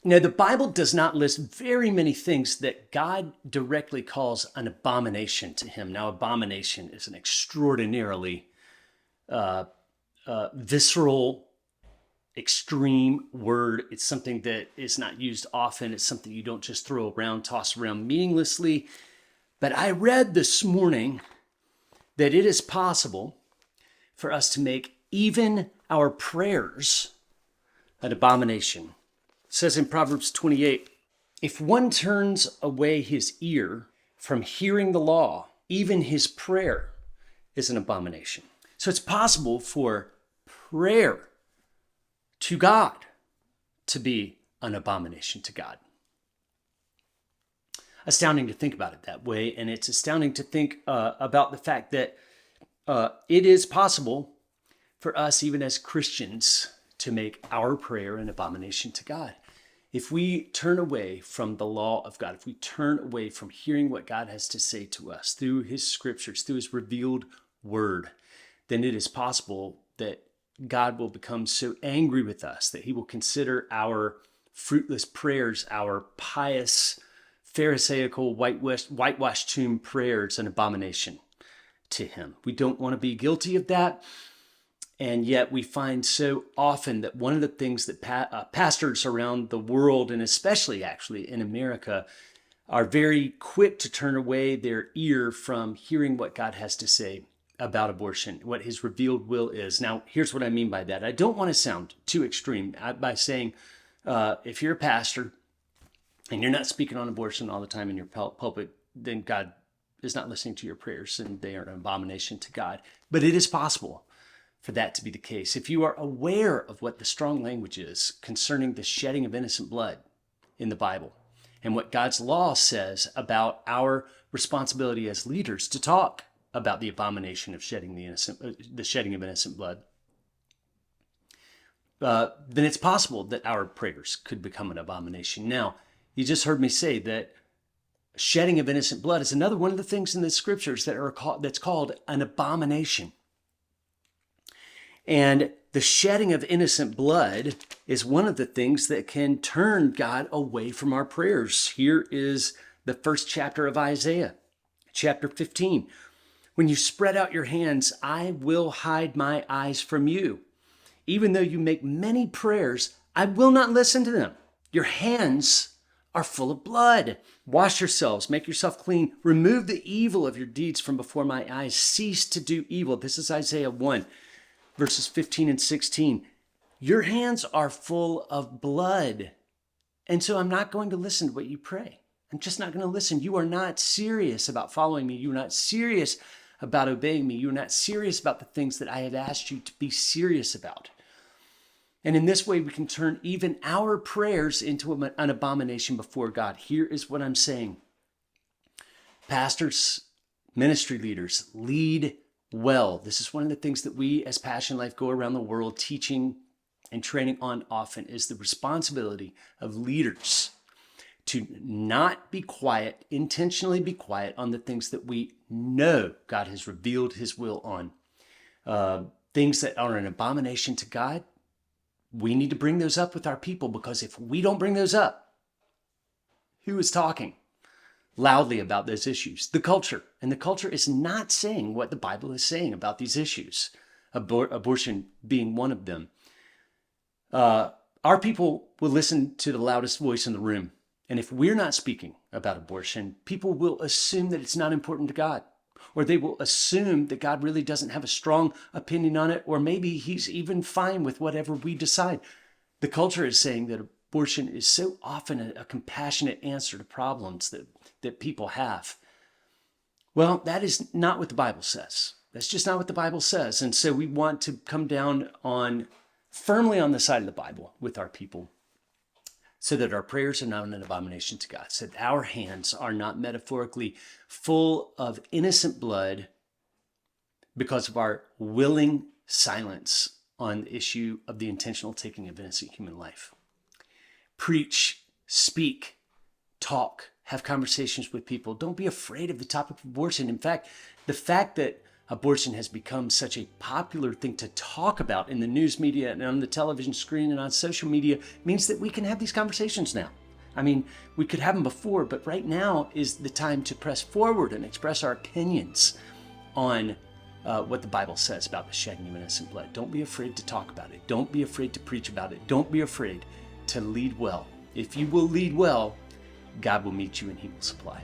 Now, the Bible does not list very many things that God directly calls an abomination to him. Now, abomination is an extraordinarily visceral, extreme word. It's something that is not used often. It's something you don't just throw around, toss around meaninglessly. But I read this morning that it is possible for us to make even our prayers an abomination. It says in Proverbs 28, if one turns away his ear from hearing the law, even his prayer is an abomination. So it's possible for prayer to God to be an abomination to God. Astounding to think about it that way, and it's astounding to think about the fact that it is possible for us, even as Christians, to make our prayer an abomination to God. If we turn away from the law of God, if we turn away from hearing what God has to say to us through his scriptures, through his revealed word, then it is possible that God will become so angry with us that he will consider our fruitless prayers, our pious, Pharisaical, whitewashed tomb prayers an abomination to him. We don't want to be guilty of that. And yet we find so often that one of the things that pastors around the world, and especially actually in America, are very quick to turn away their ear from hearing what God has to say about abortion, what his revealed will is. Now, here's what I mean by that. I don't want to sound too extreme by saying, if you're a pastor and you're not speaking on abortion all the time in your pulpit, then God is not listening to your prayers and they are an abomination to God. But it is possible for that to be the case. If you are aware of what the strong language is concerning the shedding of innocent blood in the Bible and what God's law says about our responsibility as leaders to talk about the abomination of the shedding of innocent blood, then it's possible that our prayers could become an abomination. Now, you just heard me say that shedding of innocent blood is another one of the things in the scriptures that's called an abomination. And the shedding of innocent blood is one of the things that can turn God away from our prayers. Here is the first chapter of Isaiah, chapter 15. When you spread out your hands, I will hide my eyes from you. Even though you make many prayers, I will not listen to them. Your hands are full of blood. Wash yourselves, make yourself clean. Remove the evil of your deeds from before my eyes. Cease to do evil. This is Isaiah 1. Verses 15 and 16, your hands are full of blood. And so I'm not going to listen to what you pray. I'm just not going to listen. You are not serious about following me. You are not serious about obeying me. You are not serious about the things that I have asked you to be serious about. And in this way, we can turn even our prayers into an abomination before God. Here is what I'm saying. Pastors, ministry leaders, lead well. This is one of the things that we as Passion Life go around the world teaching and training on often is the responsibility of leaders to not be quiet, intentionally be quiet on the things that we know God has revealed his will on. Things that are an abomination to God, we need to bring those up with our people, because if we don't bring those up, who is talking loudly about those issues? The culture. And the culture is not saying what the Bible is saying about these issues, abortion being one of them. Our people will listen to the loudest voice in the room. And if we're not speaking about abortion, people will assume that it's not important to God, or they will assume that God really doesn't have a strong opinion on it, or maybe he's even fine with whatever we decide. The culture is saying that abortion is so often a compassionate answer to problems that people have. Well, that is not what the Bible says. That's just not what the Bible says. And so we want to come down firmly on the side of the Bible with our people, so that our prayers are not an abomination to God, so that our hands are not metaphorically full of innocent blood because of our willing silence on the issue of the intentional taking of innocent human life. Preach, speak, talk, have conversations with people. Don't be afraid of the topic of abortion. In fact, the fact that abortion has become such a popular thing to talk about in the news media and on the television screen and on social media means that we can have these conversations now. I mean, we could have them before, but right now is the time to press forward and express our opinions on what the Bible says about the shedding of innocent blood. Don't be afraid to talk about it. Don't be afraid to preach about it. Don't be afraid to lead well. If you will lead well, God will meet you and he will supply.